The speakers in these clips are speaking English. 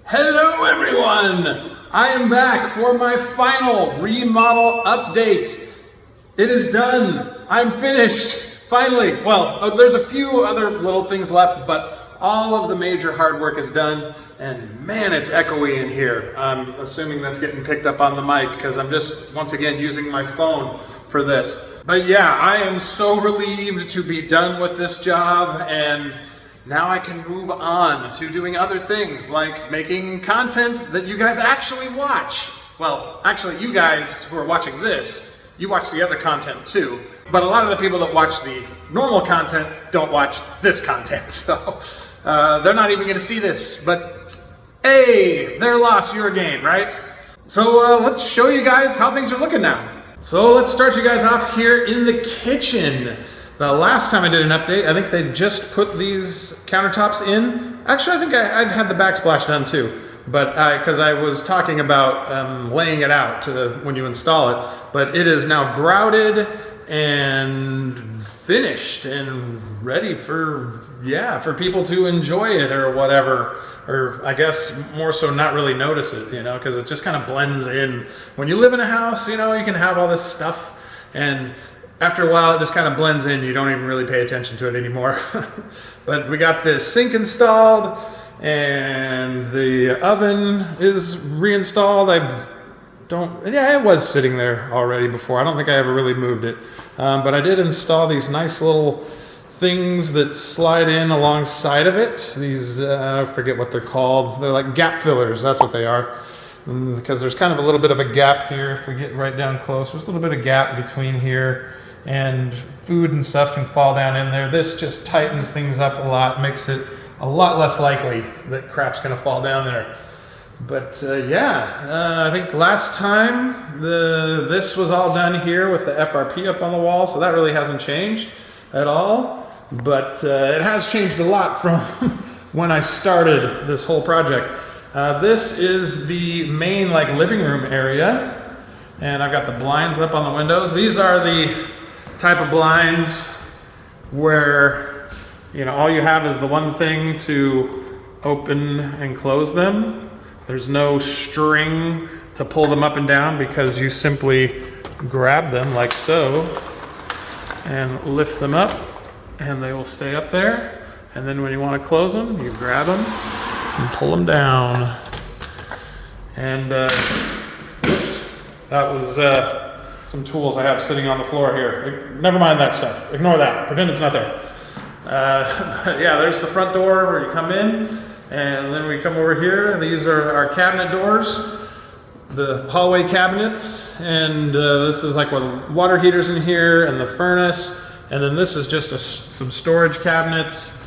Hello everyone! I am back for my final remodel update. It is done. I'm finished. Finally. Well, there's a few other little things left, but all of the major hard work is done. And man, it's echoey in here. I'm assuming that's getting picked up on the mic because I'm just, once again, using my phone for this. But yeah, I am so relieved to be done with this job, and now I can move on to doing other things like making content that you guys actually watch. Well, actually you guys who are watching this, you watch the other content too. But a lot of the people that watch the normal content don't watch this content. So they're not even gonna see this, but hey, their loss, your gain, right? So let's show you guys how things are looking now. So let's start you guys off here in the kitchen. The last time I did an update, I think they just put these countertops in. Actually, I think I'd had the backsplash done too, but because I was talking about laying it out to when you install it. But it is now grouted and finished and ready for people to enjoy it or whatever. Or I guess more so not really notice it, because it just kind of blends in. When you live in a house, you can have all this stuff, and after a while, it just kind of blends in. You don't even really pay attention to it anymore. But we got the sink installed, and the oven is reinstalled. It was sitting there already before. I don't think I ever really moved it. But I did install these nice little things that slide in alongside of it. These, I forget what they're called. They're like gap fillers, that's what they are. Because there's kind of a little bit of a gap here. If we get right down close, there's a little bit of gap between here, and food and stuff can fall down in there. This just tightens things up a lot, makes it a lot less likely that crap's gonna fall down there. But I think last time this was all done here with the FRP up on the wall, so that really hasn't changed at all. But it has changed a lot from when I started this whole project. This is the main living room area, and I've got the blinds up on the windows. These are the type of blinds where all you have is the one thing to open and close them. There's no string to pull them up and down because you simply grab them like so and lift them up, and they will stay up there. And then when you want to close them, you grab them and pull them down. And oops, that was some tools I have sitting on the floor here. Never mind that stuff. Ignore that. Pretend it's not there. But yeah, there's the front door where you come in, and then we come over here. These are our cabinet doors, the hallway cabinets, and this is where the water heater's in here and the furnace. And then this is just some storage cabinets.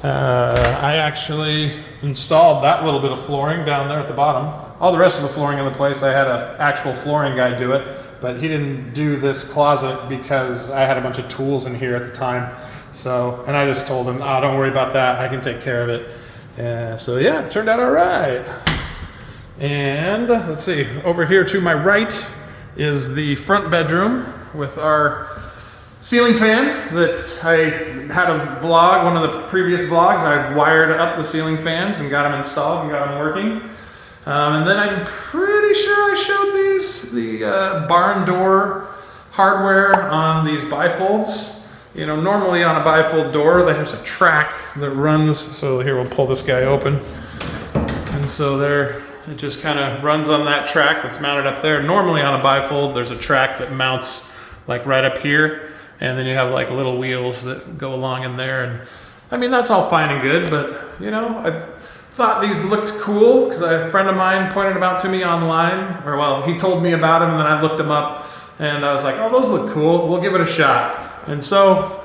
I actually installed that little bit of flooring down there at the bottom. All the rest of the flooring in the place, I had an actual flooring guy do it, but he didn't do this closet because I had a bunch of tools in here at the time. So, and I just told him, oh, don't worry about that, I can take care of it. So yeah, it turned out all right. And let's see, over here to my right is the front bedroom with our ceiling fan that I had a vlog, one of the previous vlogs, I wired up the ceiling fans and got them installed and got them working. And then I'm pretty sure I showed the barn door hardware on these bifolds. Normally on a bifold door, there's a track that runs. So here, we'll pull this guy open. And so there, it just kind of runs on that track that's mounted up there. Normally on a bifold, there's a track that mounts right up here. And then you have little wheels that go along in there. And I mean, that's all fine and good, but I thought these looked cool because a friend of mine pointed them out to me online, or well, he told me about them and then I looked them up and I was like, oh, those look cool. We'll give it a shot. And so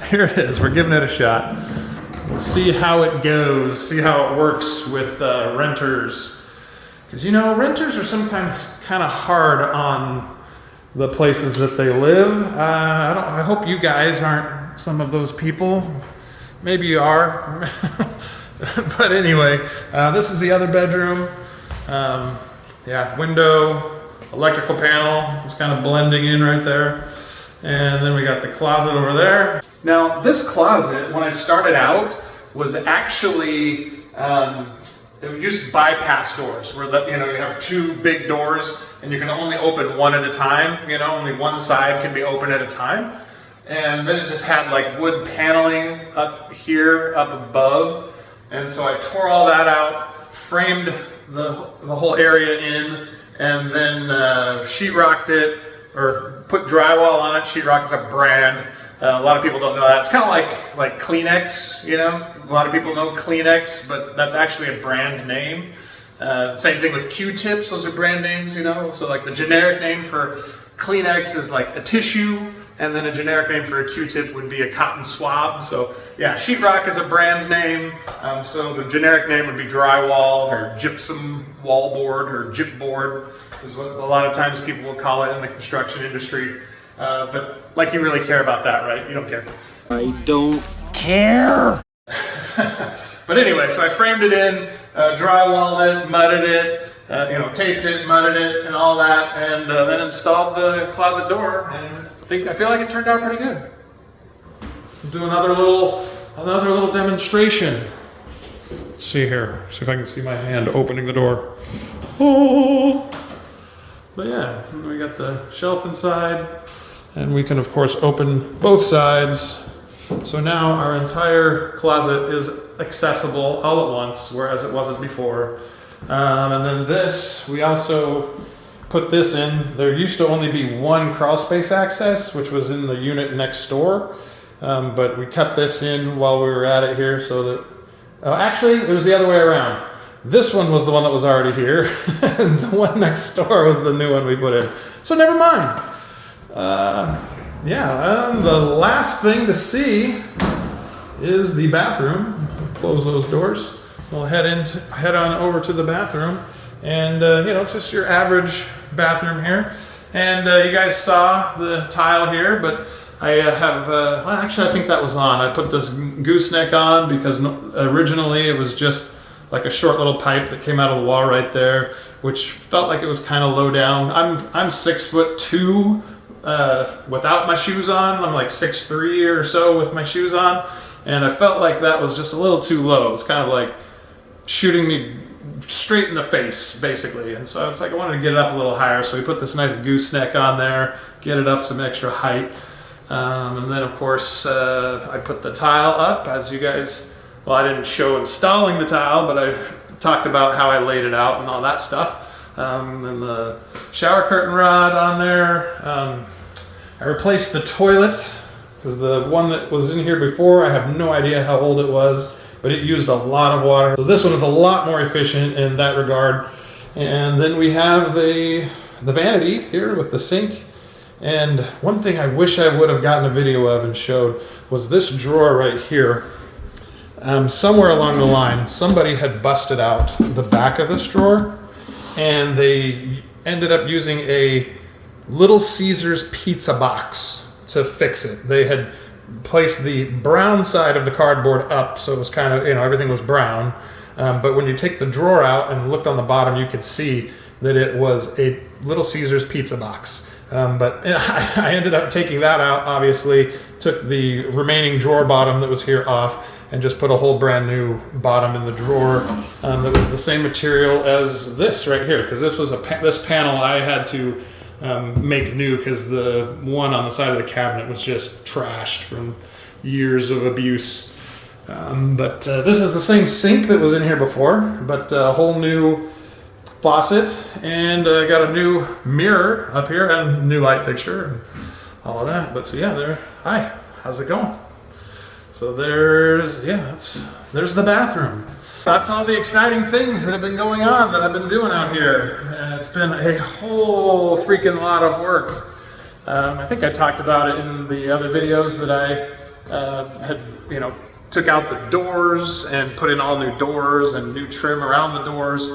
here it is. We're giving it a shot. We'll see how it goes, see how it works with renters. Because renters are sometimes kind of hard on the places that they live. I hope you guys aren't some of those people. Maybe you are. But anyway, this is the other bedroom. Window, electrical panel. It's kind of blending in right there. And then we got the closet over there. Now this closet, when I started out, was actually They used bypass doors where you have two big doors and you can only open one at a time. Only one side can be open at a time. And then it just had like wood paneling up here, up above. And so I tore all that out, framed the whole area in, and then sheetrocked it, or put drywall on it. Sheetrock is a brand. A lot of people don't know that. It's kind of like Kleenex, A lot of people know Kleenex, but that's actually a brand name. Same thing with Q-tips. Those are brand names, So like the generic name for Kleenex is like a tissue, and then a generic name for a Q-tip would be a cotton swab. So yeah, sheetrock is a brand name. So the generic name would be drywall or gypsum wallboard or gypboard is what a lot of times people will call it in the construction industry. But like you really care about that, right? You don't care. I don't care. But anyway, so I framed it in, drywalled it, mudded it, taped it, mudded it, and all that, and then installed the closet door. And I feel like it turned out pretty good. I'll do another little demonstration. Let's see here. See if I can see my hand opening the door. Oh! But yeah, we got the shelf inside, and we can of course open both sides. So now our entire closet is accessible all at once, whereas it wasn't before. And then this, we also put this in. There used to only be one crawl space access, which was in the unit next door. But we cut this in while we were at it here so that, actually it was the other way around. This one was the one that was already here, and the one next door was the new one we put in. So never mind. The last thing to see is the bathroom. Close those doors. We'll head on over to the bathroom, and it's just your average bathroom here. And you guys saw the tile here, but I have, actually I think that was on. I put this gooseneck on because originally it was just like a short little pipe that came out of the wall right there, which felt like it was kind of low down. I'm 6'2" without my shoes on. I'm like 6'3" or so with my shoes on, and I felt like that was just a little too low. It's kind of like shooting me straight in the face, basically. And so it's like I wanted to get it up a little higher, so we put this nice gooseneck on there, get it up some extra height. And then of course I put the tile up, as you guys, well, I didn't show installing the tile, but I talked about how I laid it out and all that stuff. And the shower curtain rod on there. I replaced the toilet, because the one that was in here before, I have no idea how old it was, but it used a lot of water. So this one is a lot more efficient in that regard. And then we have the vanity here with the sink. And one thing I wish I would have gotten a video of and showed was this drawer right here. Somewhere along the line, somebody had busted out the back of this drawer, and they ended up using a Little Caesars pizza box to fix it. They had placed the brown side of the cardboard up, so it was kind of, everything was brown. But when you take the drawer out and looked on the bottom, you could see that it was a Little Caesars pizza box. But I ended up taking that out, obviously, took the remaining drawer bottom that was here off, and just put a whole brand new bottom in the drawer that was the same material as this right here, because this was this panel I had to make new because the one on the side of the cabinet was just trashed from years of abuse. But this is the same sink that was in here before, but a whole new faucet, and I got a new mirror up here and a new light fixture and all of that. But so yeah, there. Hi, how's it going? So there's the bathroom. That's all the exciting things that have been going on that I've been doing out here. It's been a whole freaking lot of work. I think I talked about it in the other videos that I had, took out the doors and put in all new doors and new trim around the doors.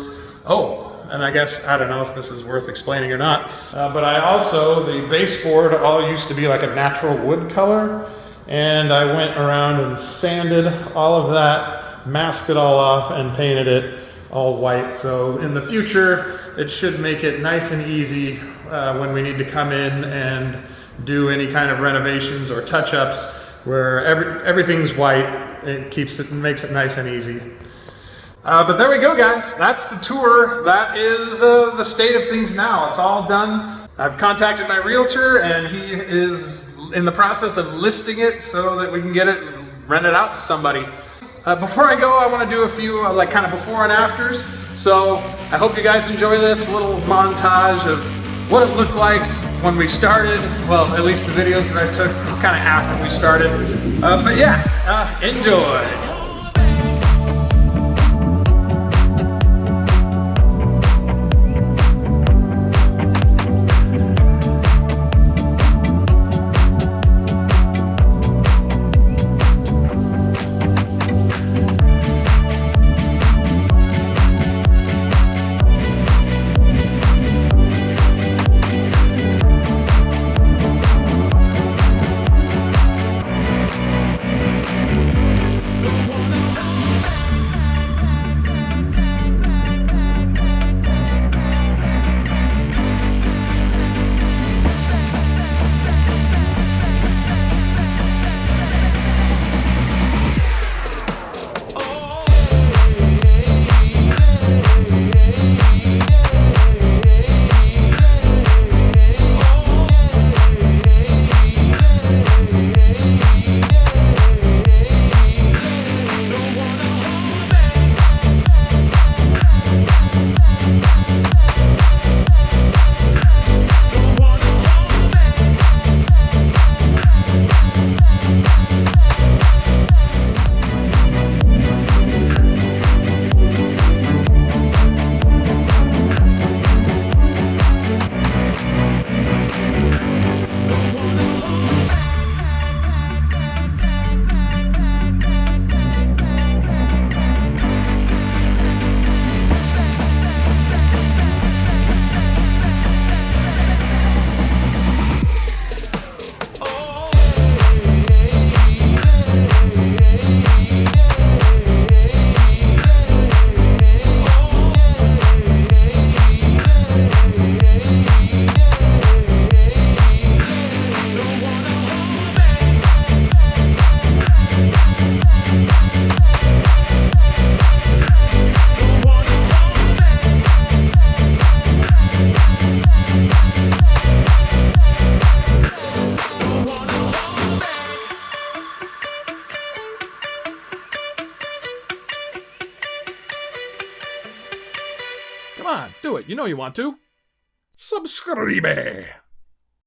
Oh, and I guess, I don't know if this is worth explaining or not, but I also, the baseboard all used to be like a natural wood color, and I went around and sanded all of that, masked it all off, and painted it all white. So in the future, it should make it nice and easy when we need to come in and do any kind of renovations or touch-ups, where everything's white. It makes it nice and easy. But there we go, guys. That's the tour. That is the state of things now. It's all done. I've contacted my realtor, and he is in the process of listing it so that we can get it rented out to somebody. Before I go, I want to do a few like kind of before and afters. So I hope you guys enjoy this little montage of what it looked like when we started. Well, at least the videos that I took was kind of after we started. But yeah, enjoy. Come on, do it. You know you want to. Subscribe.